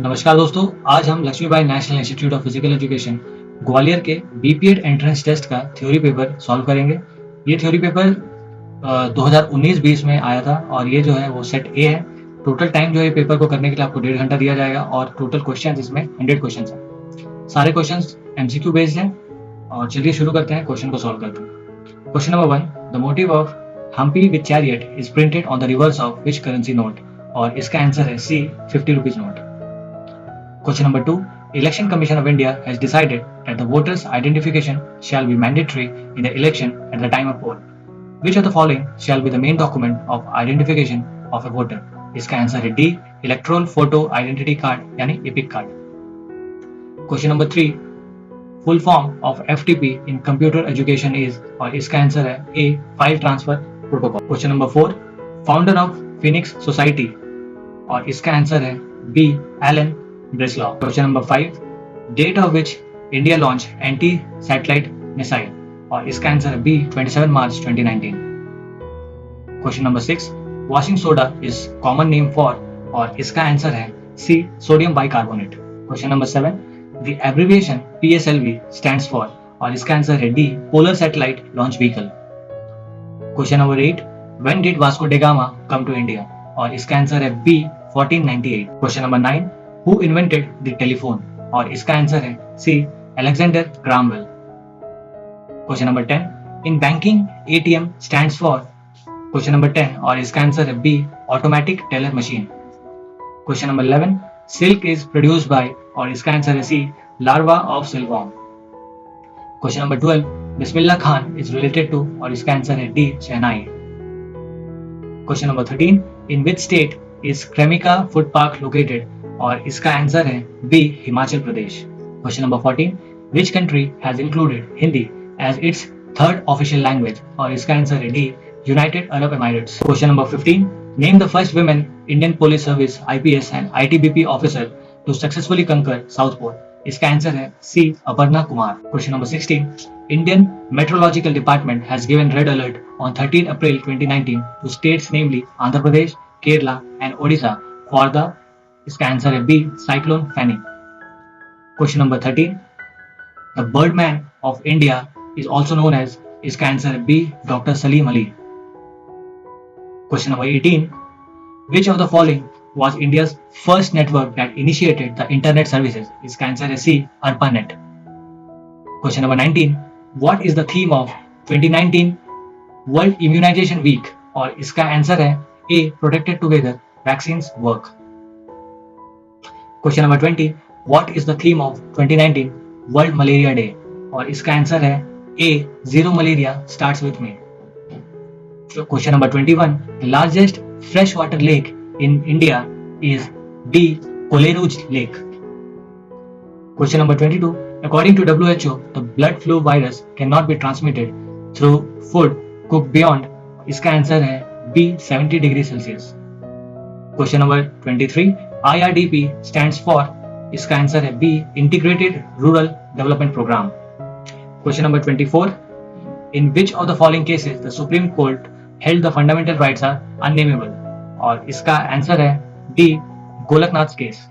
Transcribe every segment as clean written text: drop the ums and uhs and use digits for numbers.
नमस्कार दोस्तों, आज हम Lakshmibai national institute of physical education Gwalior के बीपीएड एंट्रेंस टेस्ट का थ्योरी पेपर सॉल्व करेंगे। ये थ्योरी पेपर 2019-20 में आया था और ये जो है वो सेट ए है। टोटल टाइम जो है पेपर को करने के लिए आपको 1.5 घंटा दिया जाएगा और टोटल क्वेश्चन इसमें 100 क्वेश्चन हैं। सारे क्वेश्चन एमसीक्यू बेस्ड हैं और चलिए शुरू करते हैं, क्वेश्चन को सॉल्व करते हैं। Question number 1, the motif of Hampi with chariot is printed on the reverse of which currency note, और इसका आंसर है C, 50 rupees note. Question number 2. Election Commission of India has decided that the voters' identification shall be mandatory in the election at the time of poll. Which of the following shall be the main document of identification of a voter? इसका answer है D, Electoral Photo Identity Card यानी EPIC card. Question number 3. Full form of FTP in computer education is, और इसका answer है A, File Transfer Protocol. Question number 4. Founder of Phoenix Society, और इसका answer है B, Alan Breslau. Question number 5. Date of which India launched anti-satellite missile, और इसका answer है B, 27 March 2019. Question number 6. Washing soda is common name for, और इसका answer है C, sodium bicarbonate. Question number 7. The abbreviation PSLV stands for, और इसका answer है D, Polar Satellite Launch Vehicle. Question number 8. When did Vasco da Gama come to India, और इसका answer है B, 1498. Question number 9. Who invented the telephone, और इसका answer है C, Alexander Graham Bell. Question number 10. In banking, ATM stands for, question number 10, और इसका answer है B, Automatic Teller Machine. Question number 11. Silk is produced by, और इसका answer है C, Larva of silkworm. Question number 12. Bismillah Khan is related to, और इसका answer है D, Shehnai. Question number 13. In which state is Cremica Food Park located, और इसका answer है B, Himachal Pradesh. Question number 14. Which country has included Hindi as its third official language, और इसका answer है D, United Arab Emirates. Question number 15. Name the first women Indian police service IPS and ITBP officer to successfully conquer south pole, इसका answer है C, Aparna Kumar. Question number 16. Indian meteorological department has given red alert on 13 April 2019 to states namely Andhra Pradesh, Kerala and Odisha for the, इसका answer है B, cyclone Fani. Question number 13. The birdman of India is also known as, इसका answer है B, doctor Salim Ali. Question number 18. Which of the following was India's first network that initiated the internet services, इसका answer है सी, ARPANET. Question number 19. what is the theme of 2019 World Immunization Week, और इसका answer है A, Protected Together Vaccines Work. Question number 20. What is the theme of 2019 World Malaria Day, और इसका answer है A, Zero Malaria Starts With Me. Question number 21. The largest freshwater lake in India is D, Coleruch Lake. Question number 22. According to WHO, the blood flu virus cannot be transmitted through food cooked beyond, इसका answer है B, 70 degrees Celsius. Question number 23. IRDP stands for, इसका answer है B, Integrated Rural Development Program. Question number 24. In which of the following cases the Supreme Court held the fundamental rights are unnameable, और इसका answer है D, Golaknath case.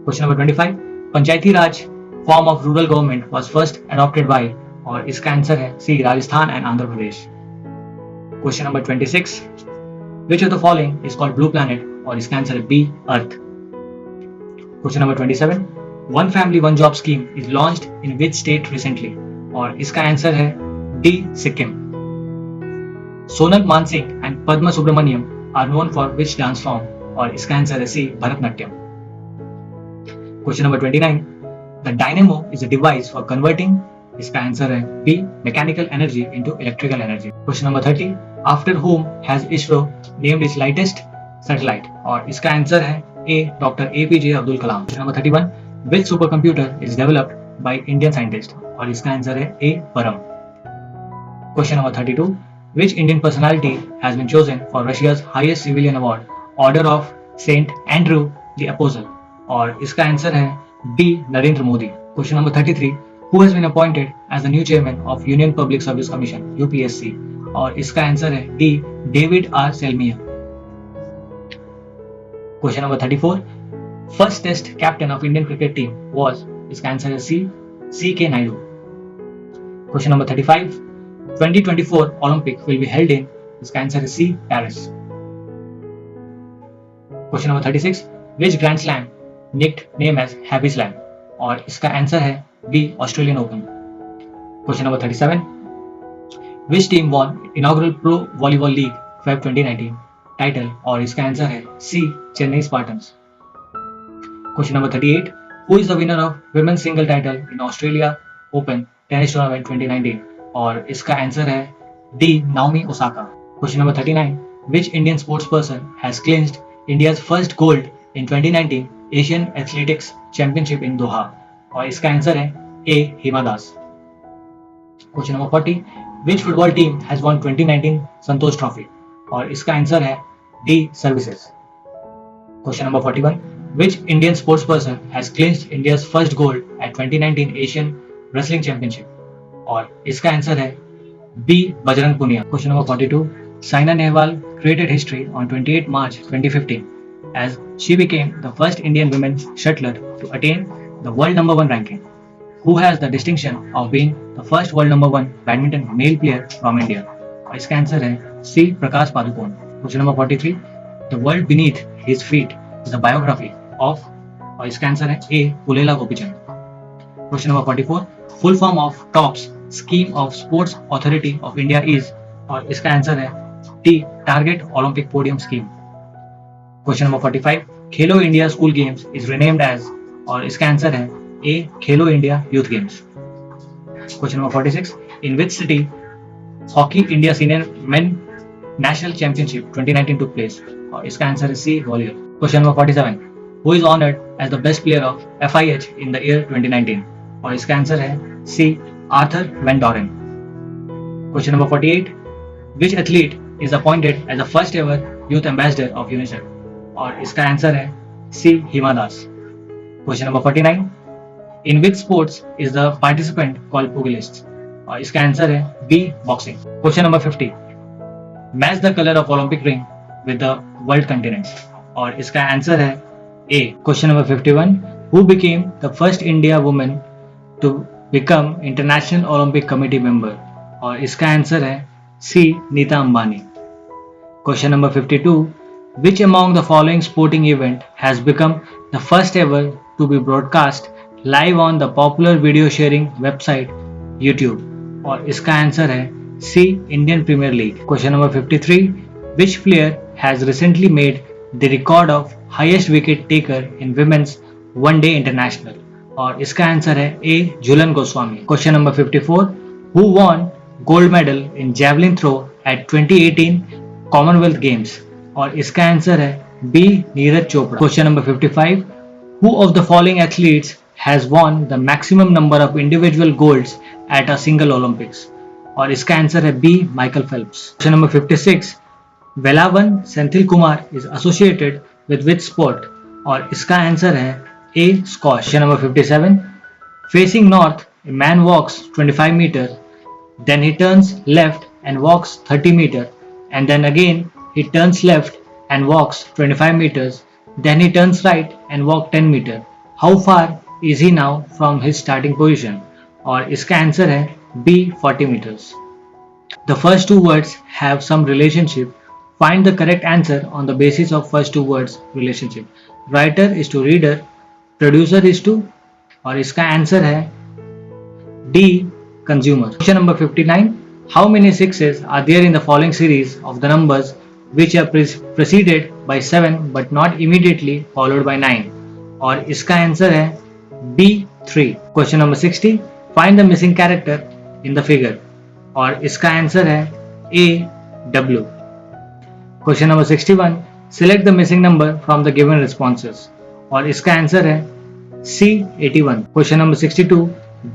Question number 25. Panchayati Raj form of rural government was first adopted by, और इसका answer है C, Rajasthan and Andhra Pradesh. Question number 26. Which of the following is called blue planet, और इसका answer है B, earth. Question number 27. One family one job scheme is launched in which state recently, और इसका answer है D, Sikkim. Sonal Mansingh and Padma Subrahmanyam are known for which dance form, और इसका answer है C, Bharatanatyam. Question number 29. The dynamo is a device for converting, इसका answer है B, mechanical energy into electrical energy. Question number 30. After whom has ISRO named its lightest satellite, और इसका answer है A, doctor APJ Abdul Kalam. Question number 31. Which super computer is developed by Indian scientist, और इसका answer है ए, परम. Question number 32. Which Indian personality has been chosen for Russia's highest civilian award, Order of Saint Andrew the Apostle, और इसका answer है D, Narendra Modi. Question number 33. Who has been appointed as the new chairman of Union Public Service Commission (UPSC), और इसका answer है D, David R. सेल्मिया. Question number 34, first test captain of Indian cricket team was, इसका answer है C K Nayudu. Question number 35, 2024 Olympic will be held in, इसका answer है C Paris. Question number 36, which grand slam nicked name as happy slam, और इसका answer है B Australian Open. Question number 37, which team won inaugural pro volleyball league Feb 2019 title, और इसका answer है C Chennai Spartans. Question number 38, who is the winner of women single title in Australia Open tennis tournament 2019, और इसका answer है D Naomi Osaka. Question number 39, which Indian sports person has clinched India's first gold in 2019 Asian athletics championship in Doha, और इसका answer है A Hima Das. Question number 40, which football team has won 2019 Santosh trophy, और इसका answer है D services. Question number 41, which Indian sports person has clinched India's first gold at 2019 Asian Wrestling Championship, और इसका answer है B Bajrang Punia. Question number 42, Saina Nehwal created history on 28 March 2015 as she became the first Indian women's shuttler to attain the world number 1 ranking. Who has the distinction of being the first world number 1 badminton male player from India, और इसका answer है C Prakash Padukone. Question number 43, the world beneath his feet is a biography of, और इसका answer है A Pullela Gopichand. Question number 44, full form of TOPS scheme of sports authority of India is, और इसका answer है D target Olympic podium scheme. Question number 45, Khelo India school games is renamed as, और इसका answer है A Khelo India youth games. Question number 46, in which city hockey India senior men national championship 2019 took place, और इसका answer है C Gwalior. Question number 47, who is honored as the best player of FIH in the year 2019, और इसका answer है C Arthur van Dorren. Question number 48, which athlete is appointed as the first ever youth ambassador of UNICEF, और इसका answer है C Hima Das. Question number 49, in which sports is the participant called pugilist, और इसका answer है B boxing. Question number 50, match the colour of Olympic ring with the world continents, और इसका answer है A. Question number 51, who became the first India woman to become International Olympic Committee member, और इसका answer है C. Nita Ambani. Question number 52, which among the following sporting event has become the first ever to be broadcast live on the popular video sharing website YouTube, और इसका answer है C. Indian Premier League। Question number 53, which player has recently made the record of highest wicket taker in women's one day international, और इसका answer है A Jhulan Goswami. Question number 54, who won gold medal in javelin throw at 2018 Commonwealth Games, और इसका answer है B Neeraj Chopra. Question number 55, who of the following athletes has won the maximum number of individual golds at a single Olympics, और इसका answer है B Michael Phelps. Question number 56, Velavan Senthil Kumar is associated with which sport, और इसका answer है A squash. Question number 57, facing north a man walks 25 meter, then he turns left and walks 30 meter, and then again he turns left and walks 25 meters, then he turns right and walk 10 meter. How far is he now from his starting position, और इसका answer है B 40 metres. The first two words have some relationship. Find the correct answer on the basis of first two words relationship. Writer is to reader, producer is to, और इसका answer है D consumer. Question number 59, how many sixes are there in the following series of the numbers which are preceded by 7 but not immediately followed by 9, और इसका answer है B 3. Question number 60, find the missing character in the figure, और इसका answer है A W. Question number 61, select the missing number from the given responses, और इसका answer है C 81. Question number 62,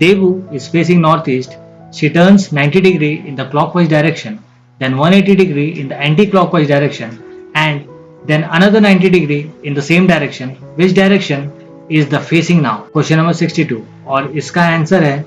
Devu is facing northeast. She turns 90 degree in the clockwise direction, then 180 degree in the anti-clockwise direction, and then another 90 degree in the same direction. Which direction is the facing now? Question number 62, और इसका answer है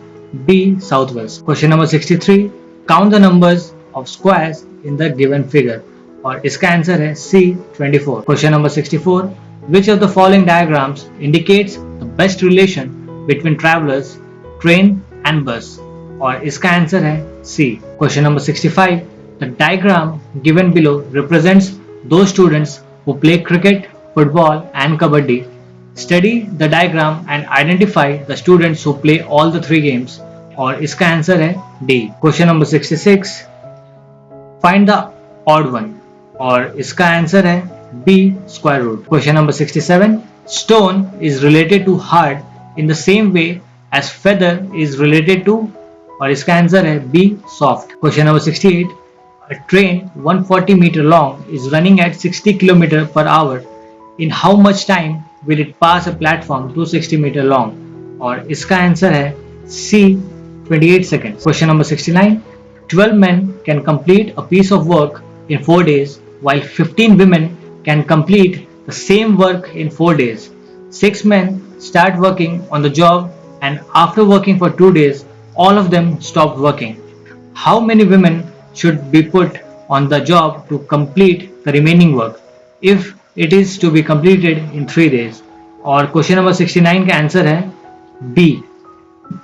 B southwest. Question number 63, count the numbers of squares in the given figure, और इसका answer है C 24. Question number 64, Which of the following diagrams indicates the best relation between travelers, train and bus? और इसका answer है C. Question number 65. The diagram given below represents those students who play cricket, football and kabaddi. Study the diagram and identify the students who play all the three games. और इसका answer है D. Question number 66. Find the odd one. और इसका answer है B. Square root. Question number 67. Stone is related to hard in the same way as feather is related to, और इसका answer है B. Soft. Question number 68. A train 140 meter long is running at 60 km per hour. In how much time will it pass a platform 260 meter long? और इसका answer है C. 28 seconds. Question number 69. 12 men can complete a piece of work in 4 days, while 15 women can complete the same work in 4 days. 6 men start working on the job, and after working for 2 days, all of them stopped working. How many women should be put on the job to complete the remaining work if it is to be completed in 3 days? और question number 69 का answer है B.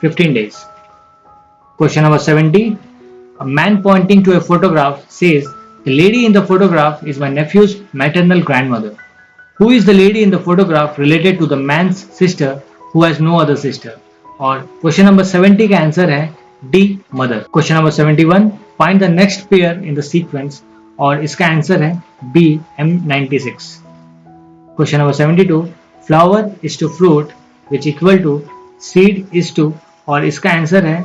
15 days. Question number 70. A man pointing to a photograph says, "The lady in the photograph is my nephew's maternal grandmother." Who is the lady in the photograph related to the man's sister who has no other sister? और question number 70 का answer है D. Mother. Question number 71. Find the next pair in the sequence. और इसका answer है B. M96. Question number 72. Flower is to fruit which equal to seed is to, और इसका answer है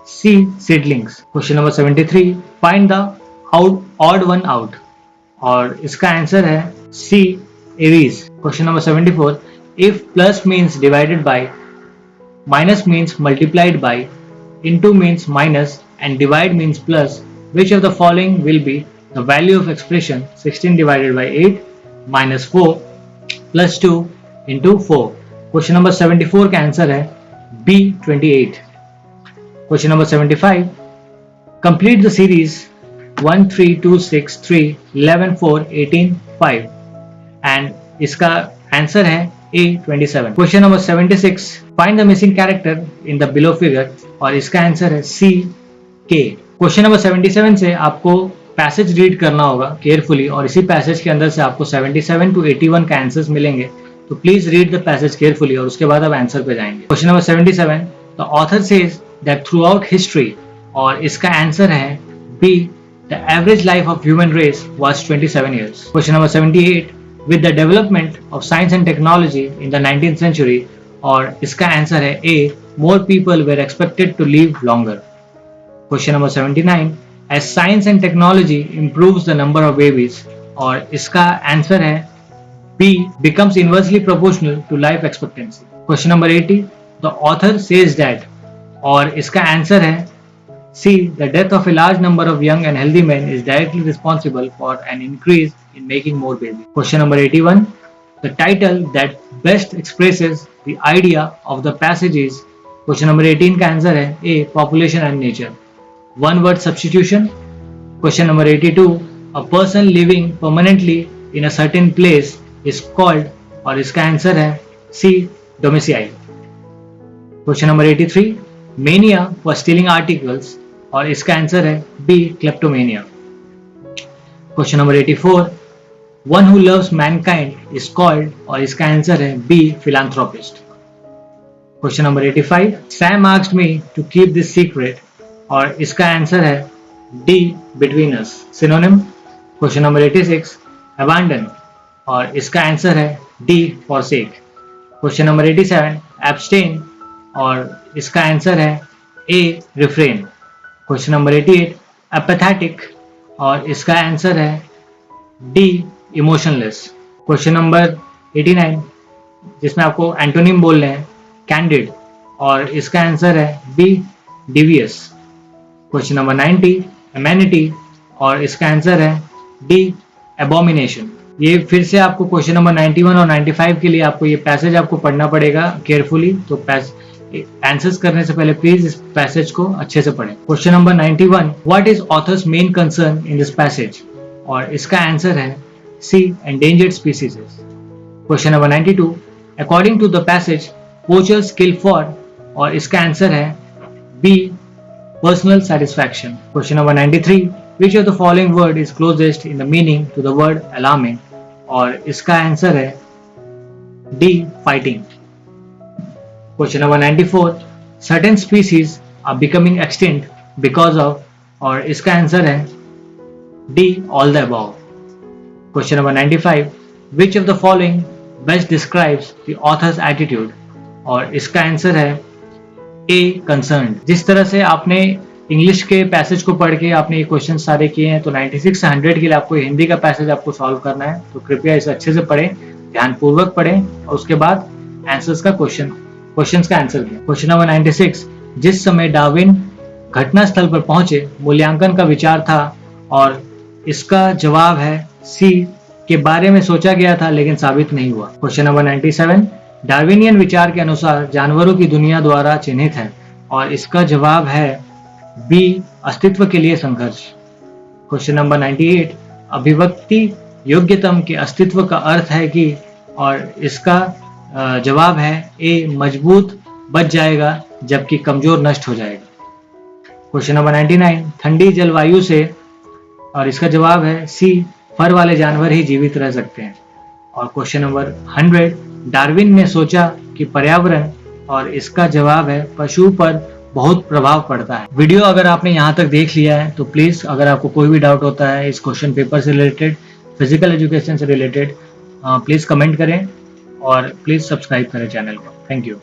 C. Seedlings. Question number 73. Find the odd one out. और इसका answer है C. Aries. Question number 74. If plus means divided by, minus means multiplied by, into means minus, and divide means plus, which of the following will be the value of expression 16 divided by 8 minus 4 plus 2 into 4? Question number 74 का answer है B. 28. Question number 75. Complete the series 1 3 2 6 3 11 4 18 5, and इसका answer है A. 27. Question number 76. Find the missing character in the below figure, और इसका answer है C. K. Question number 77 से आपको passage read करना होगा केयरफुली, और इसी पैसेज के अंदर से आपको 77 to 81 का आंसर्स मिलेंगे. तो please read the passage carefully और उसके बाद आप आंसर पे जाएंगे. Question number 77. The author says that through out history, और इसका आंसर है B. The average life of human race was 27 years. Question number 78. With the development of science and technology in the 19th century, और इसका answer है A. More people were expected to live longer. Question number 79. As science and technology improves the number of babies, और इसका answer है B. Becomes inversely proportional to life expectancy. Question number 80. The author says that, और इसका answer है C. The death of a large number of young and healthy men is directly responsible for an increase in making more babies. Question number 81. The title that best expresses the idea of the passage is, question number 18 का answer है A. Population and nature. One word substitution. Question number 82. A person living permanently in a certain place is called, और इसका answer है C. Domicile. Question number 83. Mania for stealing articles, और इसका answer है B. Kleptomania. Question number 84. One who loves mankind is called, और इसका answer है B. Philanthropist. Question number 85. Sam asked me to keep this secret, और इसका answer है D. Between us. Synonym. Question number 86. Abandon, और इसका answer है D. Forsake. Question number 87. Abstain, और इसका आंसर है A. Refrain. Question number 88. Apathetic, और इसका आंसर है D. Emotionless. Question number 89, जिसमें आपको एंटोनिम बोलने हैं, Candid, और इसका आंसर है B. Devious. Question number 90. Amenity, और इसका आंसर है D. Abomination. ये फिर से आपको क्वेश्चन नंबर 91 और 95 के लिए आपको ये पैसेज आपको पढ़ना पड़ेगा केयरफुली. तो आंसर्स करने से पहले प्लीज इस पैसेज को अच्छे से पढ़ें. Question number 91. What is author's main concern in this passage, और इसका आंसर है C. Endangered species. Question number 92, according to the passage poachers kill for, और इसका आंसर है B personal satisfaction. Question number 93, which of the following word is closest in the meaning to the word alarming, और इसका answer है D fighting. Question number 94, certain species are becoming extinct because of, और इसका answer है D all the above. Question number 95, which of the following best describes the author's attitude, और इसका answer है ए concerned. जिस तरह से आपने इंग्लिश के पैसेज को पढ़ के आपने ये क्वेश्चन सारे किए हैं, तो 96 से 100 के लिए आपको हिंदी का पैसेज आपको सॉल्व करना है, तो कृपया इसे अच्छे से पढ़ें, ध्यानपूर्वक पढ़ें, और उसके बाद आंसर्स का क्वेश्चंस का आंसर दिया। क्वेश्चन नंबर 96, जिस समय डार्विन घटनास्थल पर पहुंचे मूल्यांकन का विचार था, और इसका जवाब है सी के बारे में सोचा गया था लेकिन साबित नहीं हुआ। क्वेश्चन नंबर 97, डार्विनियन विचार के अनुसार जानवरों की दुनिया द्वारा चिन्हित है, और इसका जवाब है बी अस्तित्व के लिए संघर्ष। क्वेश्चन नंबर 98, अभिव्यक्ति योग्यतम के अस्तित्व का अर्थ है कि, और इसका जवाब है ए मजबूत बच जाएगा जबकि कमजोर नष्ट हो जाएगा। क्वेश्चन नंबर 99, ठंडी जलवायु से, और इसका जवाब है सी फर वाले जानवर ही जीवित रह सकते हैं। और क्वेश्चन नंबर 100, डार्विन ने सोचा कि पर्यावरण, और इसका जवाब है पशु पर बहुत प्रभाव पड़ता है। वीडियो अगर आपने यहाँ तक देख लिया है तो प्लीज, अगर आपको कोई भी डाउट होता है इस क्वेश्चन पेपर से रिलेटेड, फिजिकल एजुकेशन से रिलेटेड, प्लीज कमेंट करें और प्लीज सब्सक्राइब करें चैनल को। Thank you.